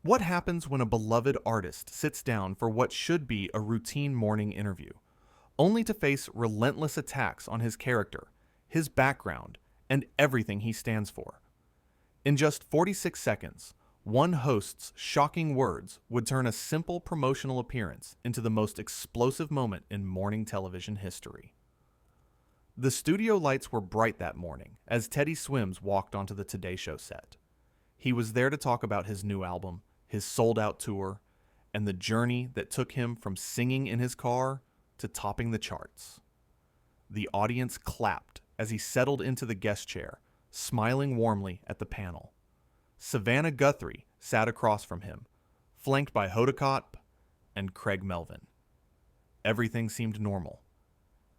What happens when a beloved artist sits down for what should be a routine morning interview, only to face relentless attacks on his character, his background, and everything he stands for? In just 46 seconds, one host's shocking words would turn a simple promotional appearance into the most explosive moment in morning television history. The studio lights were bright that morning as Teddy Swims walked onto the Today Show set. He was there to talk about his new album, his sold-out tour, and the journey that took him from singing in his car to topping the charts. The audience clapped as he settled into the guest chair, smiling warmly at the panel. Savannah Guthrie sat across from him, flanked by Hoda and Craig Melvin. Everything seemed normal.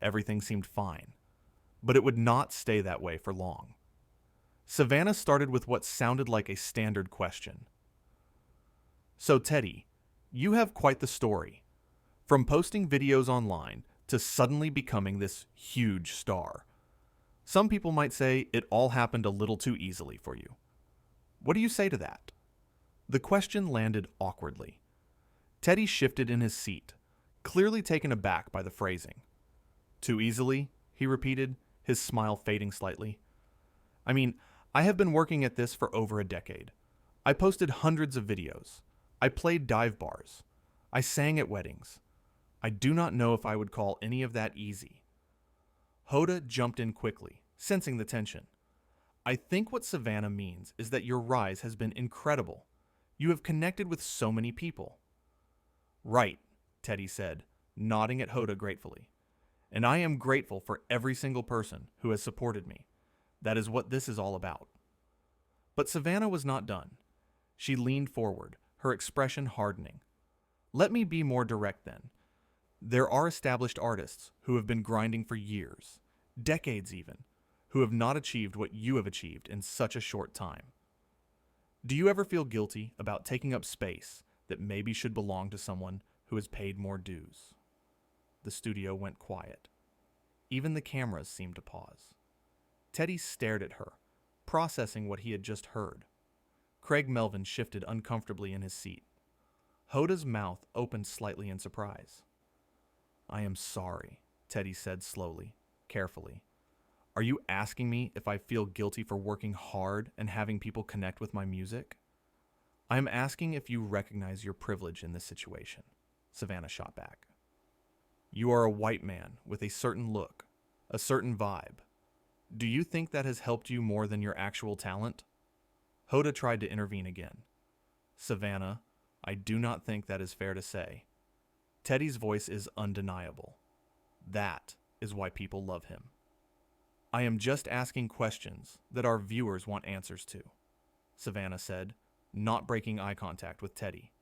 Everything seemed fine. But it would not stay that way for long. Savannah started with what sounded like a standard question. So Teddy, you have quite the story. From posting videos online to suddenly becoming this huge star. Some people might say it all happened a little too easily for you. What do you say to that? The question landed awkwardly. Teddy shifted in his seat, clearly taken aback by the phrasing. Too easily, he repeated, his smile fading slightly. I mean, I have been working at this for over a decade. I posted hundreds of videos. I played dive bars. I sang at weddings. I do not know if I would call any of that easy. Hoda jumped in quickly, sensing the tension. I think what Savannah means is that your rise has been incredible. You have connected with so many people. Right, Teddy said, nodding at Hoda gratefully. And I am grateful for every single person who has supported me. That is what this is all about. But Savannah was not done. She leaned forward, her expression hardening. Let me be more direct then. There are established artists who have been grinding for years, decades even, who have not achieved what you have achieved in such a short time. Do you ever feel guilty about taking up space that maybe should belong to someone who has paid more dues? The studio went quiet. Even the cameras seemed to pause. Teddy stared at her, processing what he had just heard. Craig Melvin shifted uncomfortably in his seat. Hoda's mouth opened slightly in surprise. I am sorry, Teddy said slowly, carefully. Are you asking me if I feel guilty for working hard and having people connect with my music? I am asking if you recognize your privilege in this situation, Savannah shot back. You are a white man with a certain look, a certain vibe. Do you think that has helped you more than your actual talent? Hoda tried to intervene again. Savannah, I do not think that is fair to say. Teddy's voice is undeniable. That is why people love him. I am just asking questions that our viewers want answers to, Savannah said, not breaking eye contact with Teddy.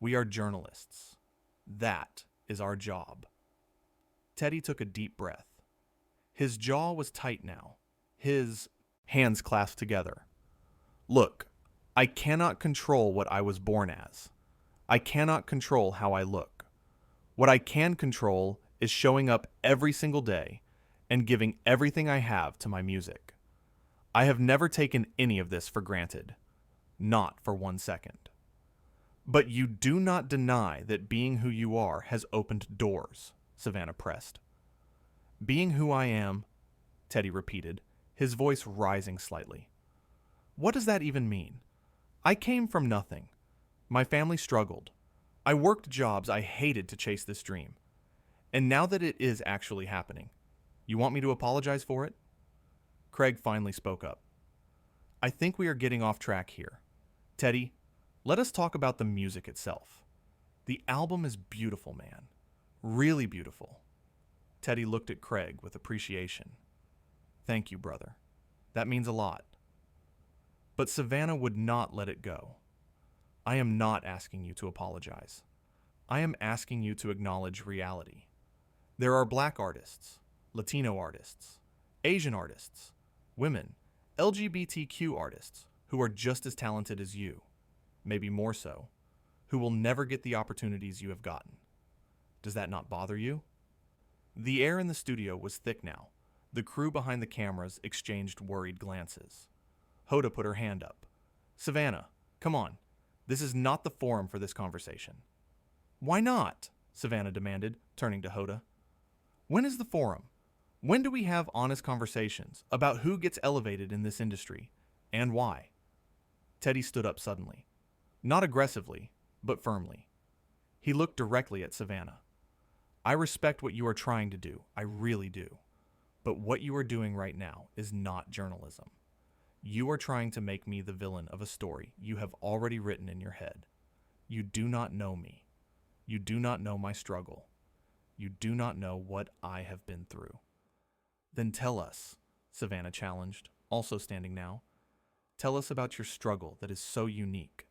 We are journalists. That is our job. Teddy took a deep breath. His jaw was tight now, his hands clasped together. Look, I cannot control what I was born as. I cannot control how I look. What I can control is showing up every single day and giving everything I have to my music. I have never taken any of this for granted. Not for 1 second. But you do not deny that being who you are has opened doors, Savannah pressed. Being who I am, Teddy repeated, his voice rising slightly. What does that even mean? I came from nothing. My family struggled. I worked jobs I hated to chase this dream. And now that it is actually happening, you want me to apologize for it? Craig finally spoke up. I think we are getting off track here. Teddy, let us talk about the music itself. The album is beautiful, man. Really beautiful. Teddy looked at Craig with appreciation. Thank you, brother. That means a lot. But Savannah would not let it go. I am not asking you to apologize. I am asking you to acknowledge reality. There are black artists, Latino artists, Asian artists, women, LGBTQ artists who are just as talented as you, maybe more so, who will never get the opportunities you have gotten. Does that not bother you? The air in the studio was thick now. The crew behind the cameras exchanged worried glances. Hoda put her hand up. Savannah, come on. This is not the forum for this conversation. Why not? Savannah demanded, turning to Hoda. When is the forum? When do we have honest conversations about who gets elevated in this industry and why? Teddy stood up suddenly. Not aggressively, but firmly. He looked directly at Savannah. I respect what you are trying to do, I really do. But what you are doing right now is not journalism. You are trying to make me the villain of a story you have already written in your head. You do not know me. You do not know my struggle. You do not know what I have been through. Then tell us, Savannah challenged, also standing now. Tell us about your struggle that is so unique.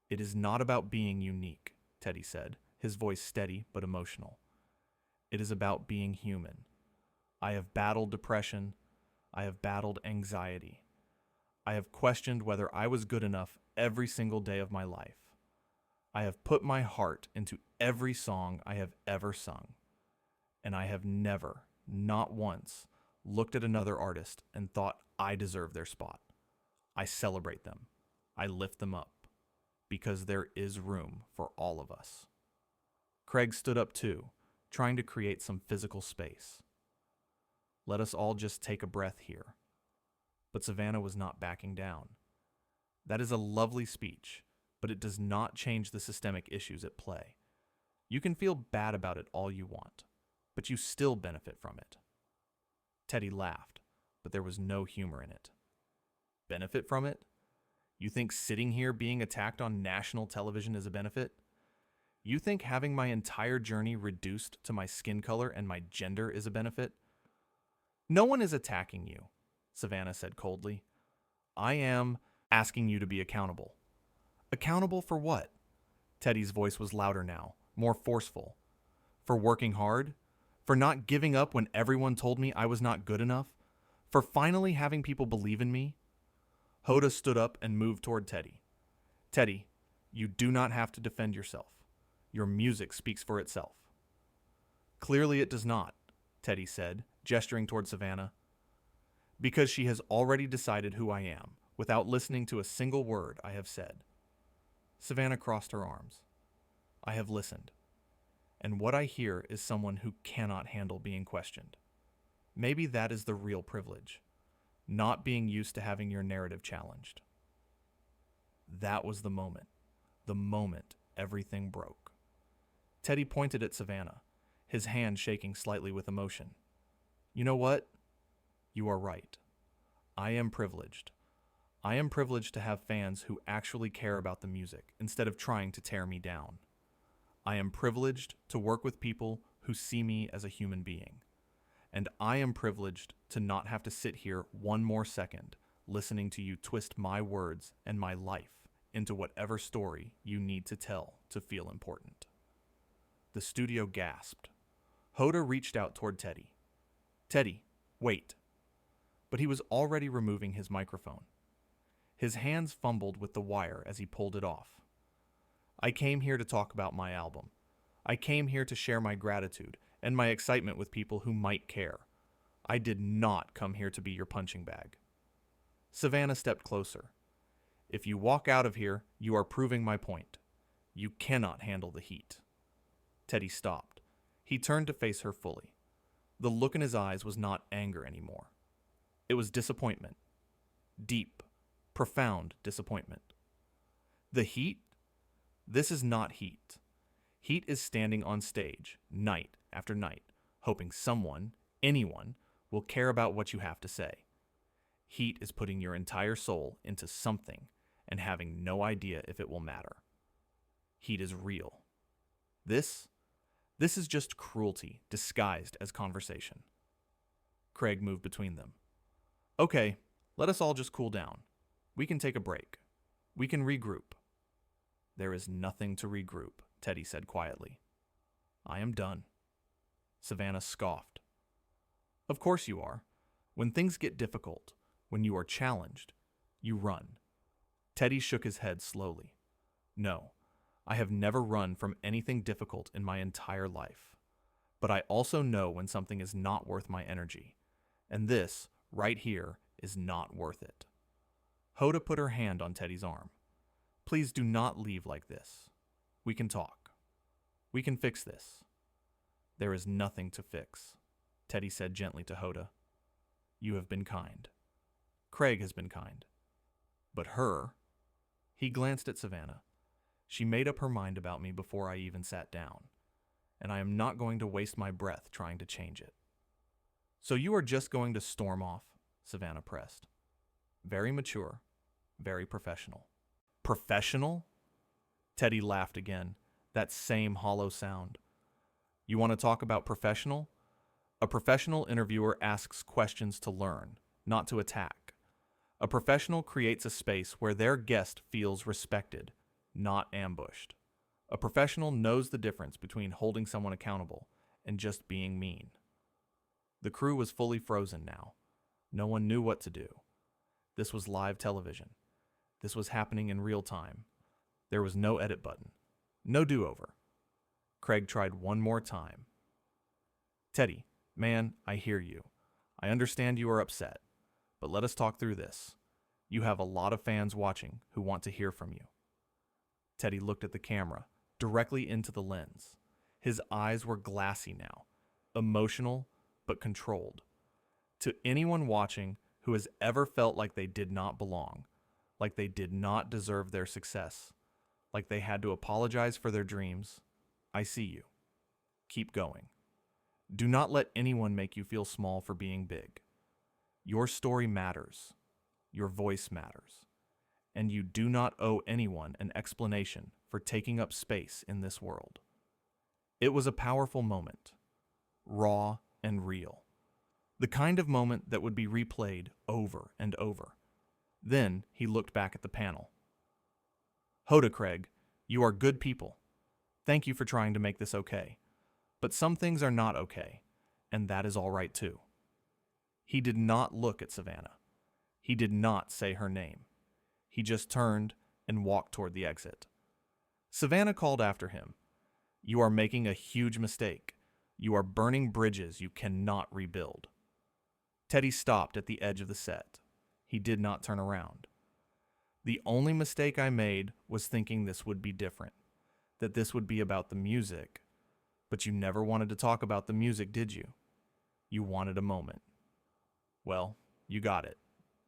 It is not about being unique, Teddy said, his voice steady but emotional. It is about being human. I have battled depression. I have battled anxiety. I have questioned whether I was good enough every single day of my life. I have put my heart into every song I have ever sung. And I have never, not once, looked at another artist and thought I deserve their spot. I celebrate them. I lift them up. Because there is room for all of us. Craig stood up too, trying to create some physical space. Let us all just take a breath here. But Savannah was not backing down. That is a lovely speech, but it does not change the systemic issues at play. You can feel bad about it all you want, but you still benefit from it. Teddy laughed, but there was no humor in it. Benefit from it? You think sitting here being attacked on national television is a benefit? You think having my entire journey reduced to my skin color and my gender is a benefit? No one is attacking you, Savannah said coldly. I am asking you to be accountable. Accountable for what? Teddy's voice was louder now, more forceful. For working hard? For not giving up when everyone told me I was not good enough? For finally having people believe in me? Hoda stood up and moved toward Teddy. Teddy, you do not have to defend yourself. Your music speaks for itself. Clearly it does not, Teddy said, gesturing toward Savannah. Because she has already decided who I am, without listening to a single word I have said. Savannah crossed her arms. I have listened. And what I hear is someone who cannot handle being questioned. Maybe that is the real privilege. Not being used to having your narrative challenged. That was the moment everything broke. Teddy pointed at Savannah, his hand shaking slightly with emotion. You know what? You are right. I am privileged. I am privileged to have fans who actually care about the music instead of trying to tear me down. I am privileged to work with people who see me as a human being. And I am privileged to not have to sit here one more second listening to you twist my words and my life into whatever story you need to tell to feel important. The studio gasped. Hoda reached out toward Teddy. Teddy, wait. But he was already removing his microphone. His hands fumbled with the wire as he pulled it off. I came here to talk about my album. I came here to share my gratitude and my excitement with people who might care. I did not come here to be your punching bag. Savannah stepped closer. If you walk out of here, you are proving my point. You cannot handle the heat. Teddy stopped. He turned to face her fully. The look in his eyes was not anger anymore. It was disappointment. Deep, profound disappointment. The heat? This is not heat. Heat is standing on stage, night after night, hoping someone, anyone, will care about what you have to say. Heat is putting your entire soul into something and having no idea if it will matter. Heat is real. This is just cruelty disguised as conversation. Craig moved between them. Okay, let us all just cool down. We can take a break. We can regroup. There is nothing to regroup, Teddy said quietly. I am done. Savannah scoffed. Of course you are. When things get difficult, when you are challenged, you run. Teddy shook his head slowly. No, I have never run from anything difficult in my entire life. But I also know when something is not worth my energy. And this, right here, is not worth it. Hoda put her hand on Teddy's arm. Please do not leave like this. We can talk. We can fix this. There is nothing to fix, Teddy said gently to Hoda. You have been kind. Craig has been kind. But her... He glanced at Savannah. She made up her mind about me before I even sat down, and I am not going to waste my breath trying to change it. So you are just going to storm off? Savannah pressed. Very mature, very professional. Professional? Teddy laughed again, that same hollow sound. You want to talk about professional? A professional interviewer asks questions to learn, not to attack. A professional creates a space where their guest feels respected, not ambushed. A professional knows the difference between holding someone accountable and just being mean. The crew was fully frozen now. No one knew what to do. This was live television. This was happening in real time. There was no edit button. No do-over. Craig tried one more time. Teddy, man, I hear you. I understand you are upset. But let us talk through this. You have a lot of fans watching who want to hear from you. Teddy looked at the camera, directly into the lens. His eyes were glassy now, emotional but controlled. To anyone watching who has ever felt like they did not belong, like they did not deserve their success, like they had to apologize for their dreams, I see you. Keep going. Do not let anyone make you feel small for being big. Your story matters. Your voice matters. And you do not owe anyone an explanation for taking up space in this world. It was a powerful moment, raw and real. The kind of moment that would be replayed over and over. Then he looked back at the panel. Hoda, Craig, you are good people. Thank you for trying to make this okay. But some things are not okay, and that is all right too. He did not look at Savannah. He did not say her name. He just turned and walked toward the exit. Savannah called after him. You are making a huge mistake. You are burning bridges you cannot rebuild. Teddy stopped at the edge of the set. He did not turn around. The only mistake I made was thinking this would be different, that this would be about the music. But you never wanted to talk about the music, did you? You wanted a moment. Well, you got it.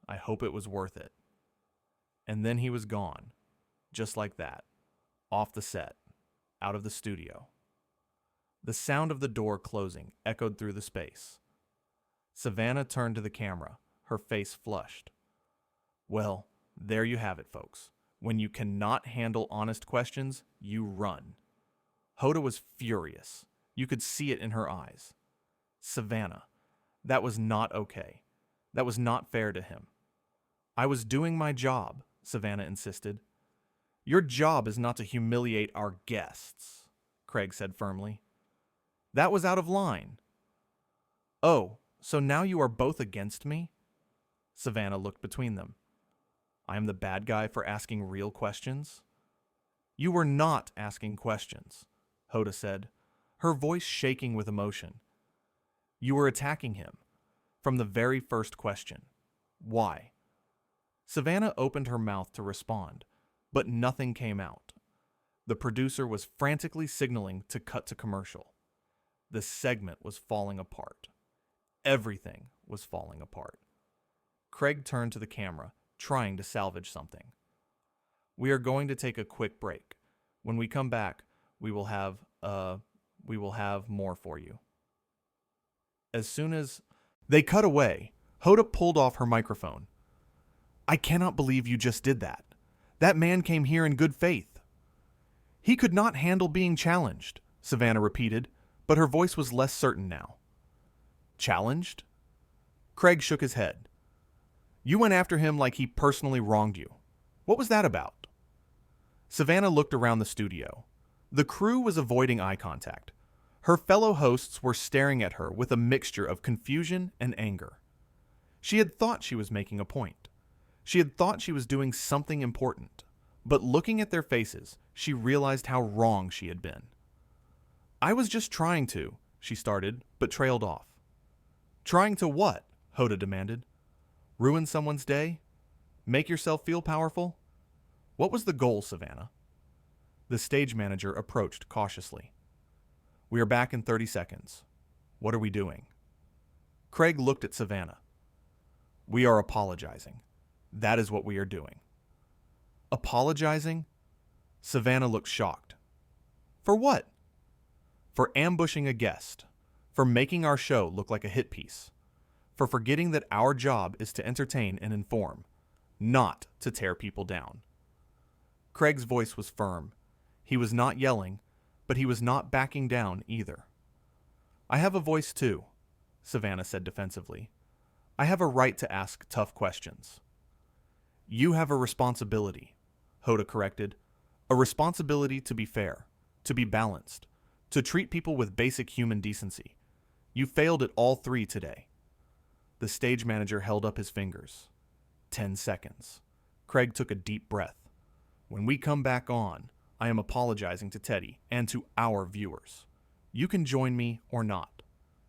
I hope it was worth it. And then he was gone, just like that, off the set, out of the studio. The sound of the door closing echoed through the space. Savannah turned to the camera, her face flushed. Well, there you have it, folks. When you cannot handle honest questions, you run. Hoda was furious. You could see it in her eyes. Savannah, that was not okay. That was not fair to him. I was doing my job, Savannah insisted. Your job is not to humiliate our guests, Craig said firmly. That was out of line. Oh, so now you are both against me? Savannah looked between them. I am the bad guy for asking real questions? You were not asking questions, Hoda said, her voice shaking with emotion. You were attacking him. From the very first question. Why? Savannah opened her mouth to respond, but nothing came out. The producer was frantically signaling to cut to commercial. The segment was falling apart. Everything was falling apart. Craig turned to the camera, trying to salvage something. We are going to take a quick break. When we come back, we will have more for you. As soon as they cut away, Hoda pulled off her microphone. I cannot believe you just did that. That man came here in good faith. He could not handle being challenged, Savannah repeated, but her voice was less certain now. Challenged? Craig shook his head. You went after him like he personally wronged you. What was that about? Savannah looked around the studio. The crew was avoiding eye contact. Her fellow hosts were staring at her with a mixture of confusion and anger. She had thought she was making a point. She had thought she was doing something important. But looking at their faces, she realized how wrong she had been. I was just trying to, she started, but trailed off. Trying to what? Hoda demanded. Ruin someone's day? Make yourself feel powerful? What was the goal, Savannah? The stage manager approached cautiously. We are back in 30 seconds. What are we doing? Craig looked at Savannah. We are apologizing. That is what we are doing. Apologizing? Savannah looked shocked. For what? For ambushing a guest. For making our show look like a hit piece. For forgetting that our job is to entertain and inform, not to tear people down. Craig's voice was firm. He was not yelling, but he was not backing down either. I have a voice too, Savannah said defensively. I have a right to ask tough questions. You have a responsibility, Hoda corrected. A responsibility to be fair, to be balanced, to treat people with basic human decency. You failed at all three today. The stage manager held up his fingers. 10 seconds. Craig took a deep breath. When we come back on, I am apologizing to Teddy and to our viewers. You can join me or not.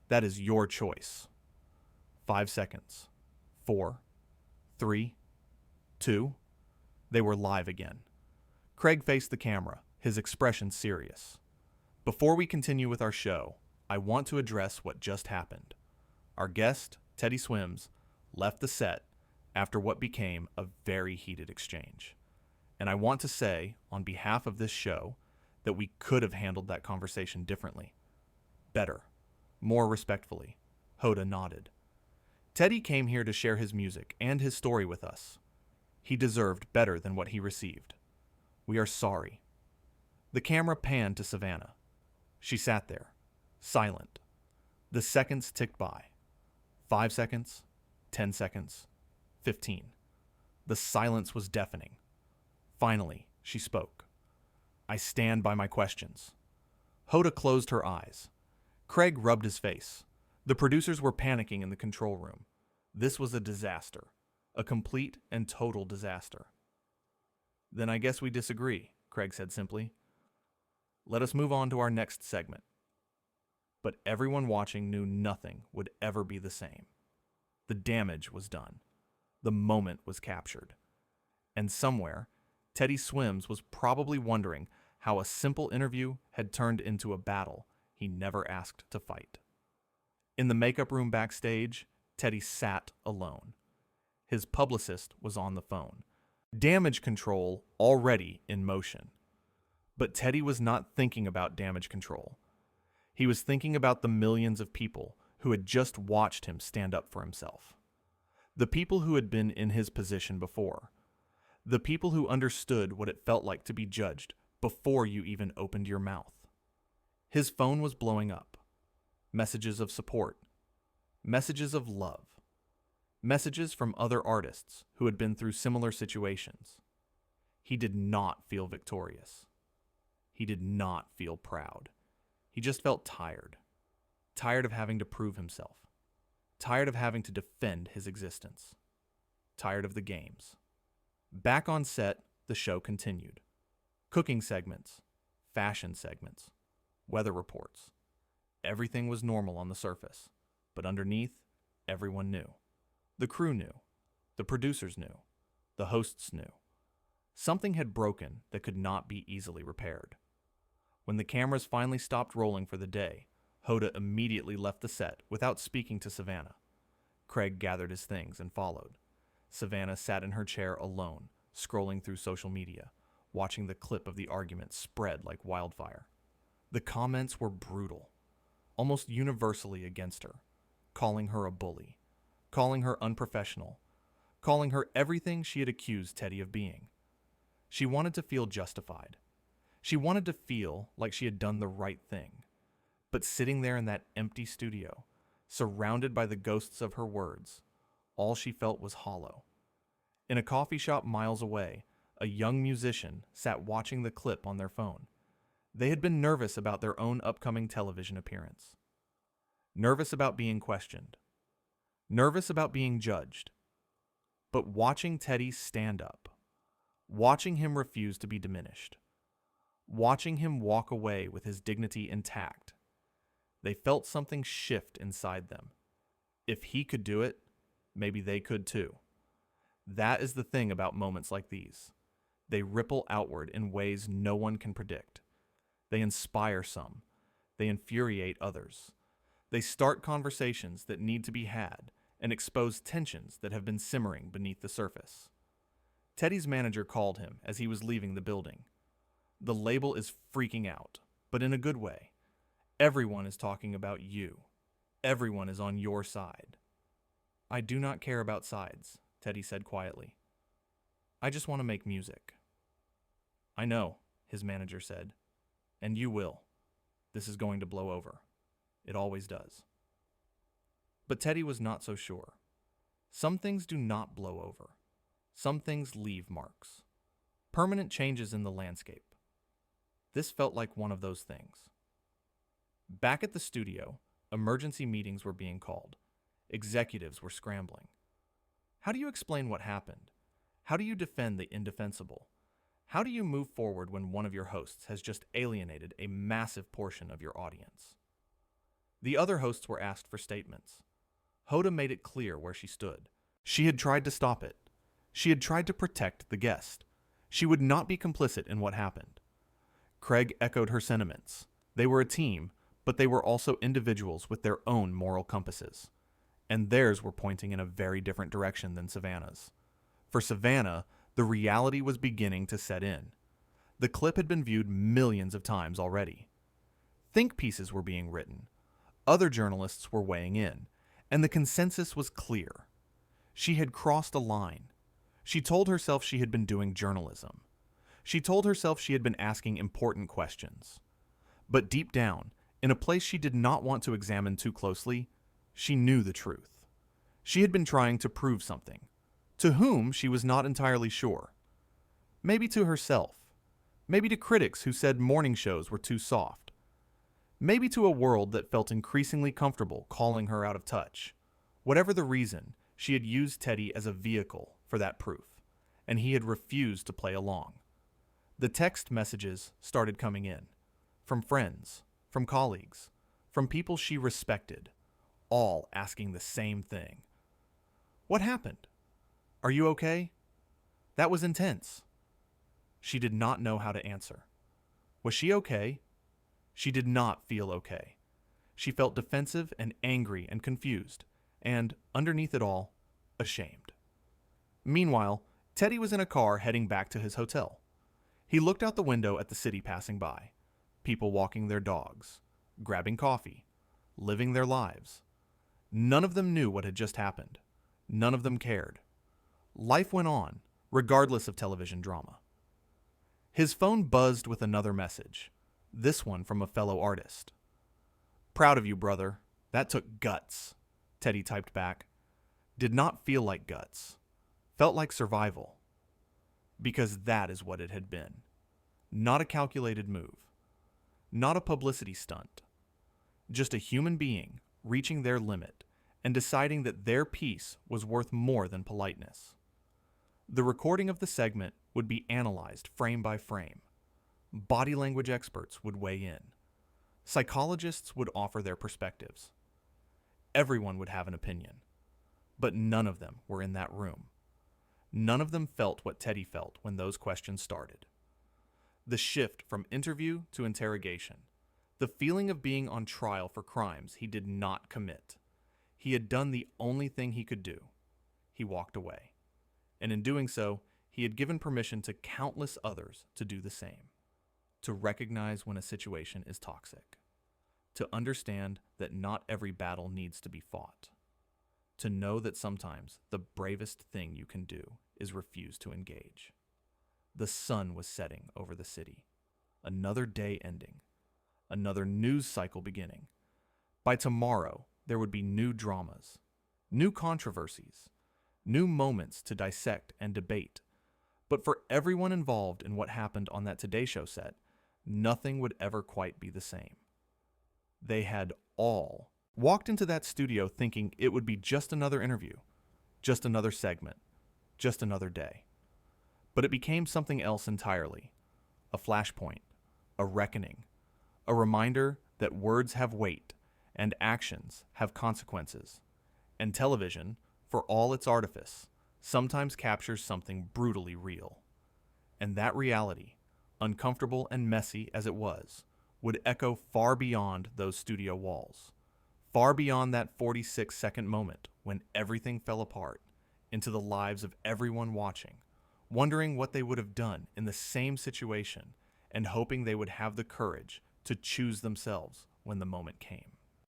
That is your choice. 5 seconds. 4, 3, 2. They were live again. Craig faced the camera, his expression serious. Before we continue with our show, I want to address what just happened. Our guest, Teddy Swims, left the set after what became a very heated exchange. And I want to say, on behalf of this show, that we could have handled that conversation differently. Better. More respectfully. Hoda nodded. Teddy came here to share his music and his story with us. He deserved better than what he received. We are sorry. The camera panned to Savannah. She sat there, silent. The seconds ticked by. 5 seconds, 10 seconds, 15. The silence was deafening. Finally, she spoke. I stand by my questions. Hoda closed her eyes. Craig rubbed his face. The producers were panicking in the control room. This was a disaster. A complete and total disaster. Then I guess we disagree, Craig said simply. Let us move on to our next segment. But everyone watching knew nothing would ever be the same. The damage was done. The moment was captured. And somewhere, Teddy Swims was probably wondering how a simple interview had turned into a battle he never asked to fight. In the makeup room backstage, Teddy sat alone. His publicist was on the phone. Damage control already in motion. But Teddy was not thinking about damage control. He was thinking about the millions of people who had just watched him stand up for himself. The people who had been in his position before. The people who understood what it felt like to be judged before you even opened your mouth. His phone was blowing up. Messages of support. Messages of love. Messages from other artists who had been through similar situations. He did not feel victorious. He did not feel proud. He just felt tired. Tired of having to prove himself. Tired of having to defend his existence. Tired of the games. Back on set, the show continued. Cooking segments, fashion segments, weather reports. Everything was normal on the surface, but underneath, everyone knew. The crew knew. The producers knew. The hosts knew. Something had broken that could not be easily repaired. When the cameras finally stopped rolling for the day, Hoda immediately left the set without speaking to Savannah. Craig gathered his things and followed. Savannah sat in her chair alone, scrolling through social media, watching the clip of the argument spread like wildfire. The comments were brutal, almost universally against her, calling her a bully, calling her unprofessional, calling her everything she had accused Teddy of being. She wanted to feel justified. She wanted to feel like she had done the right thing. But sitting there in that empty studio, surrounded by the ghosts of her words, all she felt was hollow. In a coffee shop miles away, a young musician sat watching the clip on their phone. They had been nervous about their own upcoming television appearance. Nervous about being questioned. Nervous about being judged. But watching Teddy stand up, watching him refuse to be diminished, watching him walk away with his dignity intact, they felt something shift inside them. If he could do it, maybe they could too. That is the thing about moments like these. They ripple outward in ways no one can predict. They inspire some. They infuriate others. They start conversations that need to be had and expose tensions that have been simmering beneath the surface. Teddy's manager called him as he was leaving the building. The label is freaking out, but in a good way. Everyone is talking about you. Everyone is on your side. I do not care about sides, Teddy said quietly. I just want to make music. I know, his manager said. And you will. This is going to blow over. It always does. But Teddy was not so sure. Some things do not blow over. Some things leave marks. Permanent changes in the landscape. This felt like one of those things. Back at the studio, emergency meetings were being called. Executives were scrambling. How do you explain what happened? How do you defend the indefensible? How do you move forward when one of your hosts has just alienated a massive portion of your audience? The other hosts were asked for statements. Hoda made it clear where she stood. She had tried to stop it. She had tried to protect the guest. She would not be complicit in what happened. Craig echoed her sentiments. They were a team, but they were also individuals with their own moral compasses. And theirs were pointing in a very different direction than Savannah's. For Savannah, the reality was beginning to set in. The clip had been viewed millions of times already. Think pieces were being written. Other journalists were weighing in, and the consensus was clear. She had crossed a line. She told herself she had been doing journalism. She told herself she had been asking important questions. But deep down, in a place she did not want to examine too closely, she knew the truth. She had been trying to prove something. To whom, she was not entirely sure. Maybe to herself. Maybe to critics who said morning shows were too soft. Maybe to a world that felt increasingly comfortable calling her out of touch. Whatever the reason, she had used Teddy as a vehicle for that proof, and he had refused to play along. The text messages started coming in. From friends, from colleagues, from people she respected, all asking the same thing. What happened? Are you okay? That was intense. She did not know how to answer. Was she okay? She did not feel okay. She felt defensive and angry and confused, and, underneath it all, ashamed. Meanwhile, Teddy was in a car heading back to his hotel. He looked out the window at the city passing by. People walking their dogs, grabbing coffee, living their lives. None of them knew what had just happened. None of them cared. Life went on, regardless of television drama. His phone buzzed with another message, this one from a fellow artist. Proud of you, brother. That took guts, Teddy typed back. Did not feel like guts. Felt like survival. Because that is what it had been. Not a calculated move. Not a publicity stunt. Just a human being reaching their limit and deciding that their piece was worth more than politeness. The recording of the segment would be analyzed frame by frame. Body language experts would weigh in. Psychologists would offer their perspectives. Everyone would have an opinion. But none of them were in that room. None of them felt what Teddy felt when those questions started. The shift from interview to interrogation. The feeling of being on trial for crimes he did not commit. He had done the only thing he could do. He walked away. And in doing so, he had given permission to countless others to do the same. To recognize when a situation is toxic. To understand that not every battle needs to be fought. To know that sometimes the bravest thing you can do is refuse to engage. The sun was setting over the city. Another day ending. Another news cycle beginning. By tomorrow, there would be new dramas, new controversies, new moments to dissect and debate. But for everyone involved in what happened on that Today Show set, nothing would ever quite be the same. They had all walked into that studio thinking it would be just another interview, just another segment, just another day. But it became something else entirely. A flashpoint, a reckoning, a reminder that words have weight and actions have consequences. And television, for all its artifice, sometimes captures something brutally real. And that reality, uncomfortable and messy as it was, would echo far beyond those studio walls, far beyond that 46-second moment when everything fell apart, into the lives of everyone watching, wondering what they would have done in the same situation and hoping they would have the courage to choose themselves when the moment came.